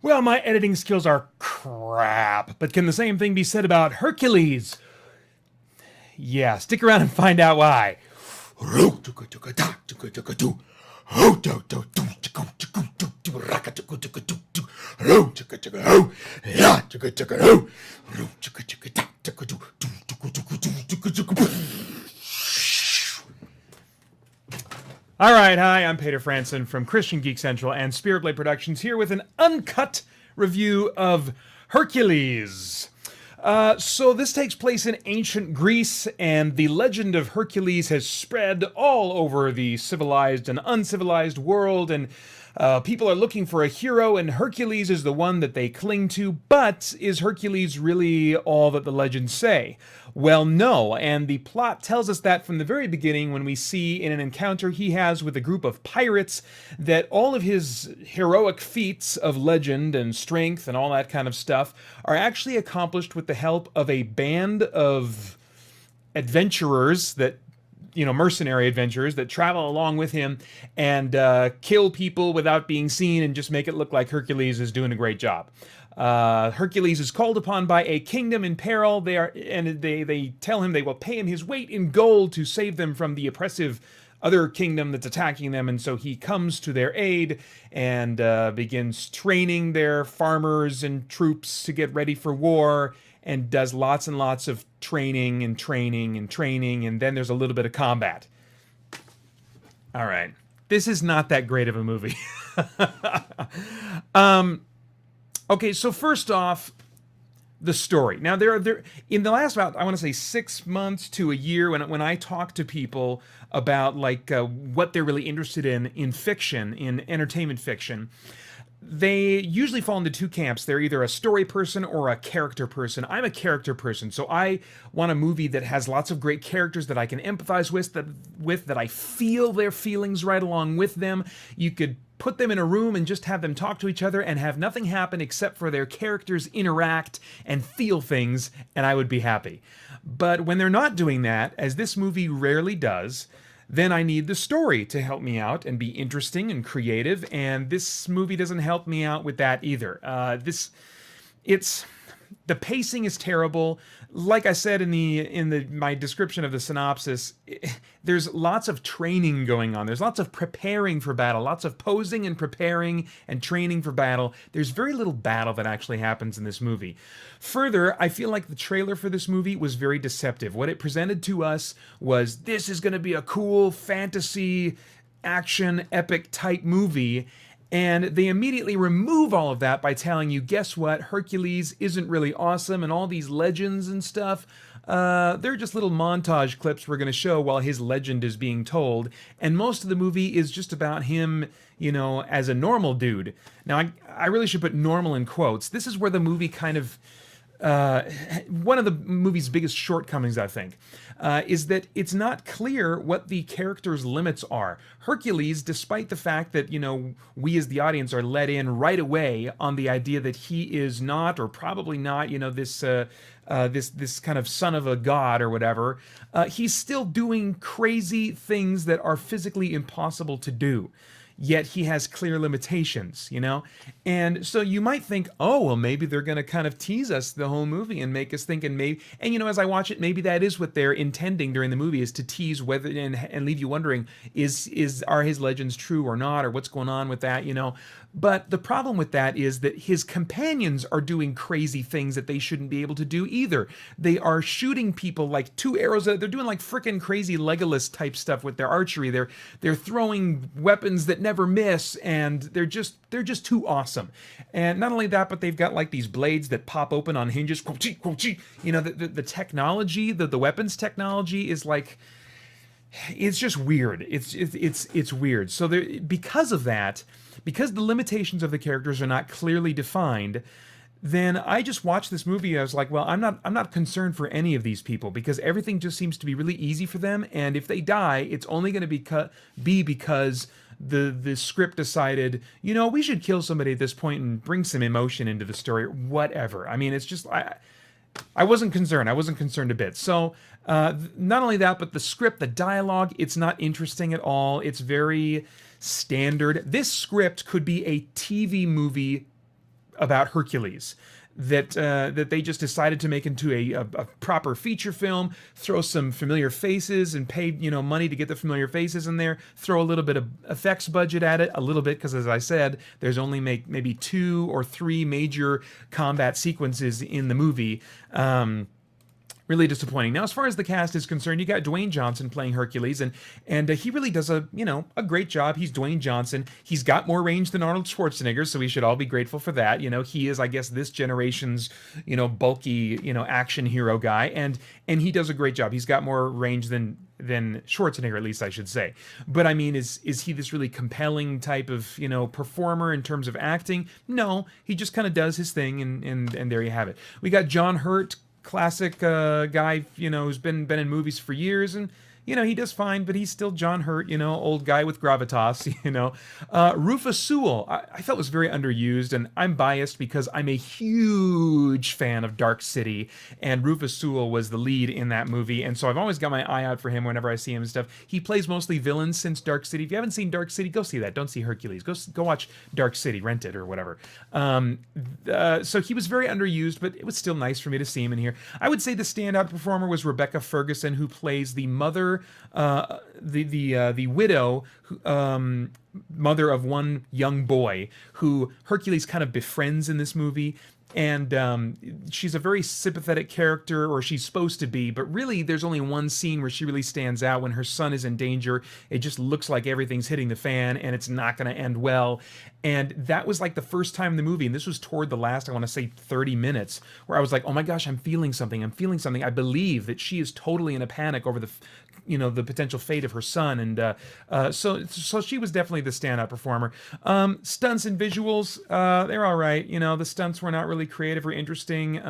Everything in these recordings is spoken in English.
Well, my editing skills are crap, but can the same thing be said about Hercules? Yeah, stick around and find out why. All right, hi, I'm Peter Franson from Christian Geek Central and Spirit Blade Productions here with an uncut review of Hercules. So this takes place in ancient Greece, and the legend of Hercules has spread all over the civilized and uncivilized world, and people are looking for a hero, and Hercules is the one that they cling to. But is Hercules really all that the legends say? Well, no, and the plot tells us that from the very beginning when we see in an encounter he has with a group of pirates that all of his heroic feats of legend and strength and all that kind of stuff are actually accomplished with the help of a band of adventurers that mercenary adventurers that travel along with him and kill people without being seen and just make it look like Hercules is doing a great job. Hercules is called upon by a kingdom in peril. They tell him they will pay him his weight in gold to save them from the oppressive other kingdom that's attacking them, and so he comes to their aid and begins training their farmers and troops to get ready for war, and does lots and lots of training and training and training, and then there's a little bit of combat. All right, this is not that great of a movie. Okay, so first off, the story. Now, there in the last about, I want to say, 6 months to a year, when I talk to people about what they're really interested in fiction, in entertainment fiction, they usually fall into two camps. They're either a story person or a character person. I'm a character person, so I want a movie that has lots of great characters that I can empathize with, that I feel their feelings right along with them. You could put them in a room and just have them talk to each other and have nothing happen except for their characters interact and feel things, and I would be happy. But when they're not doing that, as this movie rarely does, then I need the story to help me out and be interesting and creative, and this movie doesn't help me out with that either. The pacing is terrible. Like I said in my description of the synopsis, there's lots of training going on. There's lots of preparing for battle, lots of posing and preparing and training for battle. There's very little battle that actually happens in this movie. Further, I feel like the trailer for this movie was very deceptive. What it presented to us was, this is going to be a cool fantasy action epic type movie. And they immediately remove all of that by telling you, guess what? Hercules isn't really awesome, and all these legends and stuff, they're just little montage clips we're going to show while his legend is being told. And most of the movie is just about him, as a normal dude. Now, I really should put normal in quotes. This is where the movie kind of... one of the movie's biggest shortcomings, I think, is that it's not clear what the character's limits are. Hercules, despite the fact that, we as the audience are let in right away on the idea that he is not, or probably not, this kind of son of a god or whatever, he's still doing crazy things that are physically impossible to do. Yet he has clear limitations, And so you might think, oh, well, maybe they're going to kind of tease us the whole movie and make us think, and as I watch it, maybe that is what they're intending during the movie, is to tease whether and leave you wondering, are his legends true or not, or what's going on with that, But the problem with that is that his companions are doing crazy things that they shouldn't be able to do either. They are shooting people like 2 arrows. They're doing like frickin' crazy Legolas type stuff with their archery. They're throwing weapons that never miss, and they're just too awesome. And not only that, but they've got like these blades that pop open on hinges. The technology, the weapons technology is like, it's just weird. It's weird. So because of that, because the limitations of the characters are not clearly defined, then I just watched this movie. I was like, well, I'm not concerned for any of these people, because everything just seems to be really easy for them. And if they die, it's only going to be because the script decided, we should kill somebody at this point and bring some emotion into the story, whatever. I mean, it's just, I wasn't concerned. I wasn't concerned a bit. So not only that, but the script, the dialogue, it's not interesting at all. It's very standard. This script could be a TV movie about Hercules. That they just decided to make into a proper feature film, throw some familiar faces and pay money to get the familiar faces in there, throw a little bit of effects budget at it, a little bit, because as I said, there's only maybe 2 or 3 major combat sequences in the movie. Really disappointing. Now, as far as the cast is concerned, you got Dwayne Johnson playing Hercules, and he really does a great job. He's Dwayne Johnson. He's got more range than Arnold Schwarzenegger, so we should all be grateful for that. He is, I guess, this generation's bulky action hero guy, and he does a great job. He's got more range than Schwarzenegger, at least I should say. But I mean, is he this really compelling type of performer in terms of acting? No, he just kind of does his thing, and there you have it. We got John Hurt, classic guy, who's been in movies for years, and he does fine, but he's still John Hurt, old guy with gravitas, Rufus Sewell, I felt was very underused, and I'm biased because I'm a huge fan of Dark City, and Rufus Sewell was the lead in that movie, and so I've always got my eye out for him whenever I see him and stuff. He plays mostly villains since Dark City. If you haven't seen Dark City, go see that. Don't see Hercules. Go watch Dark City, rent it or whatever. So he was very underused, but it was still nice for me to see him in here. I would say the standout performer was Rebecca Ferguson, who plays the mother, the widow, mother of one young boy who Hercules kind of befriends in this movie. And she's a very sympathetic character, or she's supposed to be, but really there's only one scene where she really stands out when her son is in danger. It just looks like everything's hitting the fan and it's not going to end well. And that was like the first time in the movie, and this was toward the last, I want to say 30 minutes, where I was like, oh my gosh, I'm feeling something. I believe that she is totally in a panic over the potential fate of her son. And so she was definitely the standout performer. Stunts and visuals, they're all right. The stunts were not really creative or interesting.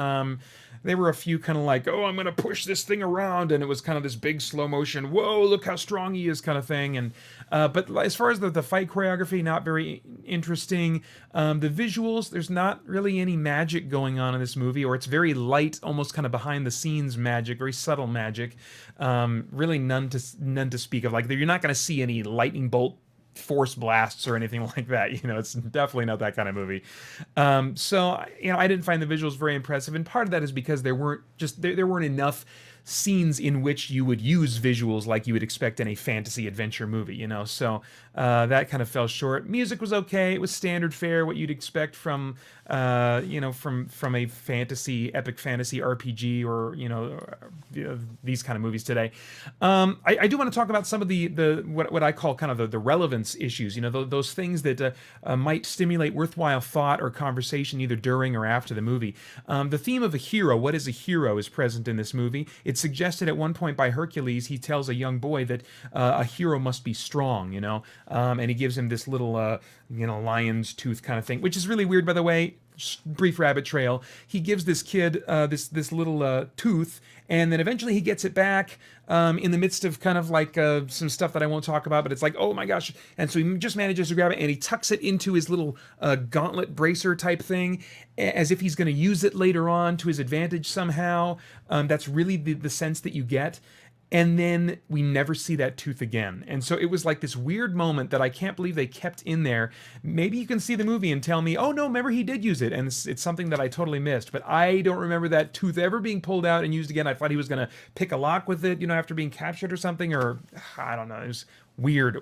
There were a few kind of like, oh, I'm going to push this thing around, and it was kind of this big slow motion, whoa, look how strong he is kind of thing. And but as far as the fight choreography, not very interesting. The visuals, there's not really any magic going on in this movie, or it's very light, almost kind of behind the scenes magic, very subtle magic. Really none to speak of. Like, you're not going to see any lightning bolt force blasts or anything like that. It's definitely not that kind of movie. So I didn't find the visuals very impressive, and part of that is because there weren't enough scenes in which you would use visuals like you would expect in a fantasy adventure movie, so that kind of fell short. Music was okay. It was standard fare, what you'd expect from from a epic fantasy RPG, or these kind of movies today. I do want to talk about some of the what I call kind of the relevance issues, those things that might stimulate worthwhile thought or conversation either during or after the movie. The theme of a hero, what is a hero, is present in this movie. It's suggested at one point by Hercules. He tells a young boy that a hero must be strong, and he gives him this little lion's tooth kind of thing, which is really weird, by the way. Brief rabbit trail. He gives this kid this little tooth, and then eventually he gets it back in the midst of kind of like some stuff that I won't talk about, but it's like, oh my gosh. And so he just manages to grab it, and he tucks it into his little gauntlet bracer type thing, as if he's going to use it later on to his advantage somehow. That's really the sense that you get. And then we never see that tooth again. And so it was like this weird moment that I can't believe they kept in there. Maybe you can see the movie and tell me, oh no, remember he did use it. And it's something that I totally missed. But I don't remember that tooth ever being pulled out and used again. I thought he was going to pick a lock with it, after being captured or something. Or I don't know. It was weird.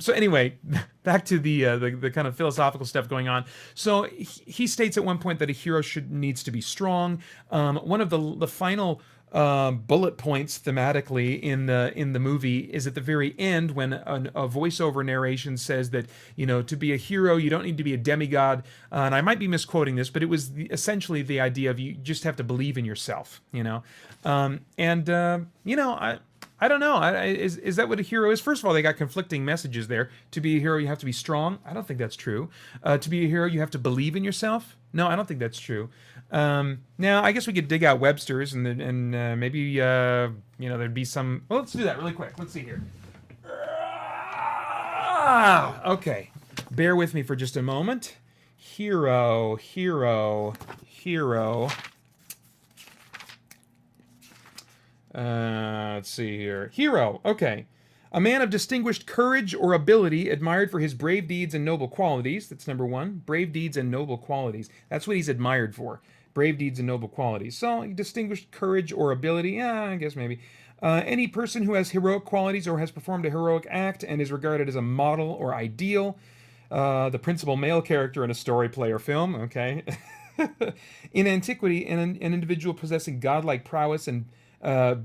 So anyway, back to the kind of philosophical stuff going on. So he states at one point that a hero needs to be strong. One of the final bullet points thematically in the movie is at the very end, when a voiceover narration says that to be a hero you don't need to be a demigod, and I might be misquoting this, but it was essentially the idea of you just have to believe in yourself, I don't know. Is that what a hero is? First of all, they got conflicting messages there. To be a hero, you have to be strong. I don't think that's true. To be a hero, you have to believe in yourself. No, I don't think that's true. Now, I guess we could dig out Webster's and maybe there'd be some. Well, let's do that really quick. Let's see here. Okay, bear with me for just a moment. Hero. Let's see here. Hero. Okay. A man of distinguished courage or ability, admired for his brave deeds and noble qualities. That's number one. Brave deeds and noble qualities. That's what he's admired for. Brave deeds and noble qualities. So, distinguished courage or ability, yeah, I guess maybe. Any person who has heroic qualities or has performed a heroic act and is regarded as a model or ideal. The principal male character in a story, play, or film. Okay. In antiquity, an individual possessing godlike prowess and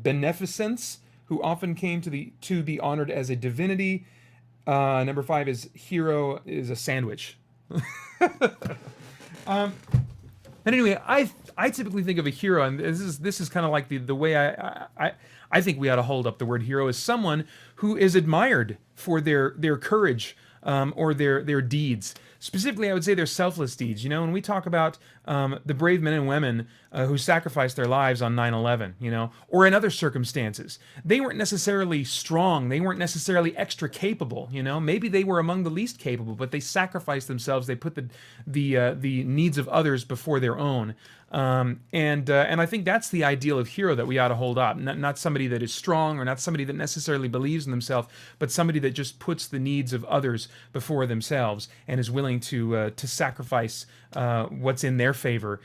beneficence, who often came to be honored as a divinity. Number 5 is hero is a sandwich. But anyway, I typically think of a hero, and this is kind of like the way I think we ought to hold up the word hero, as someone who is admired for their courage, or their deeds. Specifically, I would say their selfless deeds. You know, when we talk about the brave men and women who sacrificed their lives on 9/11, you know, or in other circumstances, they weren't necessarily strong. They weren't necessarily extra capable. You know, maybe they were among the least capable, but they sacrificed themselves. They put the needs of others before their own. And I think that's the ideal of hero that we ought to hold up. Not somebody that is strong, or not somebody that necessarily believes in themselves, but somebody that just puts the needs of others before themselves and is willing to sacrifice what's in their favor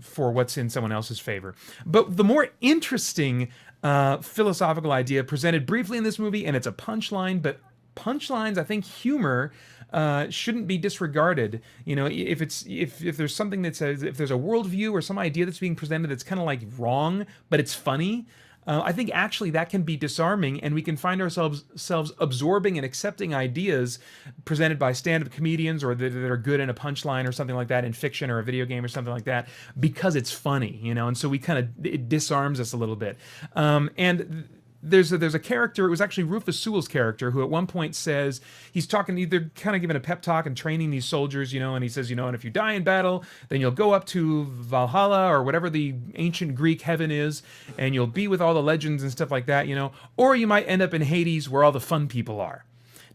for what's in someone else's favor. But the more interesting philosophical idea presented briefly in this movie, and it's a punchline, but punchlines, I think humor shouldn't be disregarded. You know, if there's something that says, if there's a worldview or some idea that's being presented that's kind of like wrong, but it's funny, I think actually that can be disarming, and we can find ourselves absorbing and accepting ideas presented by stand-up comedians, or that are good in a punchline or something like that in fiction or a video game or something like that, because it's funny, you know, and so it disarms us a little bit. And there's a character, it was actually Rufus Sewell's character, who at one point says, he's talking, they're kind of giving a pep talk and training these soldiers, you know, and he says, you know, and if you die in battle, then you'll go up to Valhalla, or whatever the ancient Greek heaven is, and you'll be with all the legends and stuff like that, you know, or you might end up in Hades, where all the fun people are.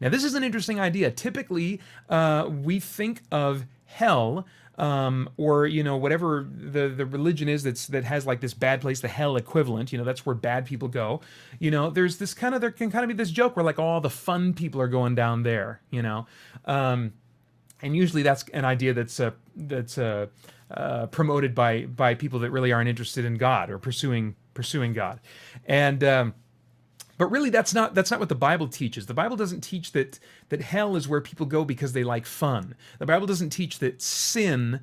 Now, this is an interesting idea. Typically, we think of hell, or, you know, whatever the religion is that has like this bad place, the hell equivalent, you know, that's where bad people go. You know, there can kind of be this joke where like all the fun people are going down there, you know. And usually that's an idea that's promoted by people that really aren't interested in God, or pursuing God. And but really, that's not what the Bible teaches. The Bible doesn't teach that hell is where people go because they like fun. The Bible doesn't teach that sin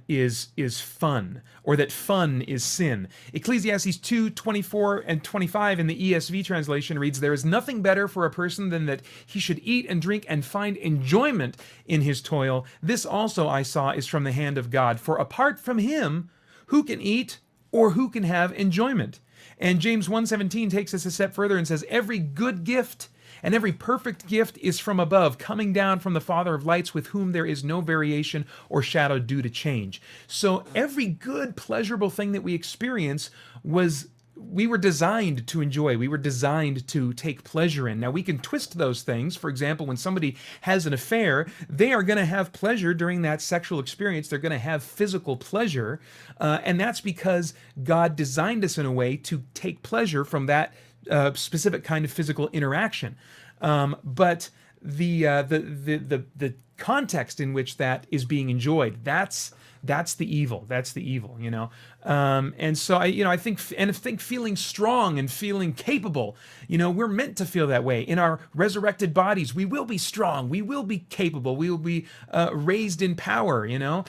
is fun, or that fun is sin. Ecclesiastes 2:24 and 25 in the ESV translation reads, "There is nothing better for a person than that he should eat and drink and find enjoyment in his toil. This also I saw is from the hand of God. For apart from him, who can eat or who can have enjoyment?" And James 1:17 takes us a step further and says, "Every good gift and every perfect gift is from above, coming down from the Father of lights, with whom there is no variation or shadow due to change." So every good, pleasurable thing that we experience we were designed to enjoy. We were designed to take pleasure in. Now, we can twist those things. For example, when somebody has an affair, they are going to have pleasure during that sexual experience. They're going to have physical pleasure. And that's because God designed us in a way to take pleasure from that specific kind of physical interaction. But the context in which that is being enjoyed, that's the evil. That's the evil, you know. And so I think feeling strong and feeling capable, you know, we're meant to feel that way. In our resurrected bodies, we will be strong. We will be capable. We will be raised in power, you know.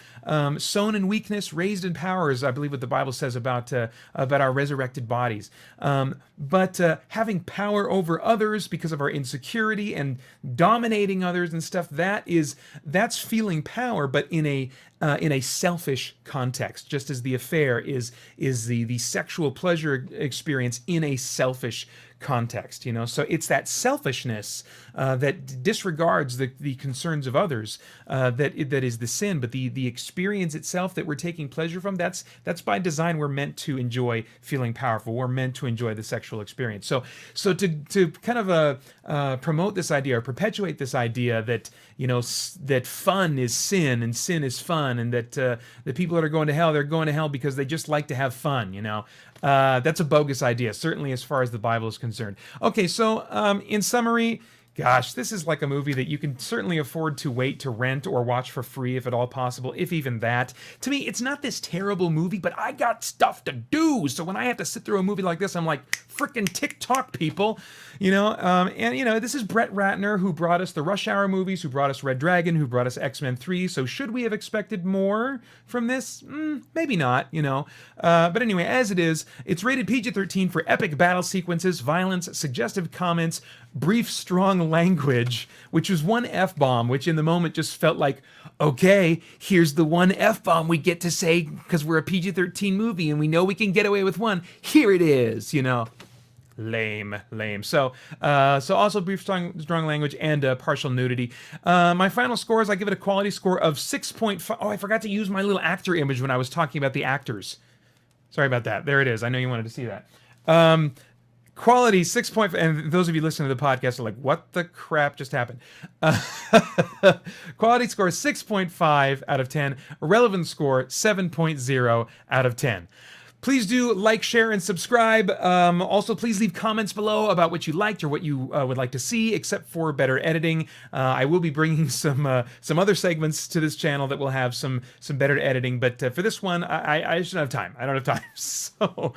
Sown in weakness, raised in power is, I believe, what the Bible says about our resurrected bodies. But having power over others because of our insecurity and dominating others and stuff, that's feeling power, but in a selfish context, just as the affair is the sexual pleasure experience in a selfish context, you know. So it's that selfishness that disregards the concerns of others that is the sin, but the experience itself that we're taking pleasure from, that's by design. We're meant to enjoy feeling powerful. We're meant to enjoy the sexual experience. So to kind of promote this idea, or perpetuate this idea that, you know, that fun is sin and sin is fun, and that the people that are going to hell, they're going to hell because they just like to have fun, you know. That's a bogus idea, certainly as far as the Bible is concerned. concerned. Okay, so in summary, gosh, this is like a movie that you can certainly afford to wait to rent or watch for free if at all possible, if even that. To me, it's not this terrible movie, but I got stuff to do. So when I have to sit through a movie like this, I'm like, frickin' TikTok, people. This is Brett Ratner, who brought us the Rush Hour movies, who brought us Red Dragon, who brought us X-Men 3. So should we have expected more from this? Maybe not, But anyway, as it is, it's rated PG-13 for epic battle sequences, violence, suggestive comments, brief, strong language, which was one F-bomb, which in the moment just felt like, okay, here's the one F-bomb we get to say because we're a PG-13 movie and we know we can get away with one. Here it is, Lame. So also brief, strong language and partial nudity. My final scores, I give it a quality score of 6.5. Oh, I forgot to use my little actor image when I was talking about the actors. Sorry about that. There it is. I know you wanted to see that. Quality 6.5, and those of you listening to the podcast are like, what the crap just happened? Quality score 6.5 out of 10. Relevant score 7.0 out of 10. Please do like, share, and subscribe. Also, please leave comments below about what you liked or what you would like to see, except for better editing. I will be bringing some other segments to this channel that will have some better editing, but for this one, I just don't have time. I don't have time. So,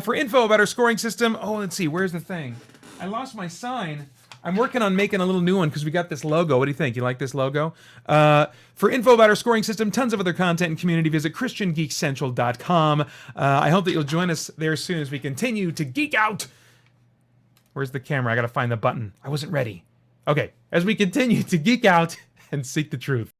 for info about our scoring system, let's see, where's the thing? I lost my sign. I'm working on making a little new one because we got this logo. What do you think? You like this logo? For info about our scoring system, tons of other content and community, visit ChristianGeekCentral.com. I hope that you'll join us there soon as we continue to geek out. Where's the camera? I gotta find the button. I wasn't ready. Okay, as we continue to geek out and seek the truth.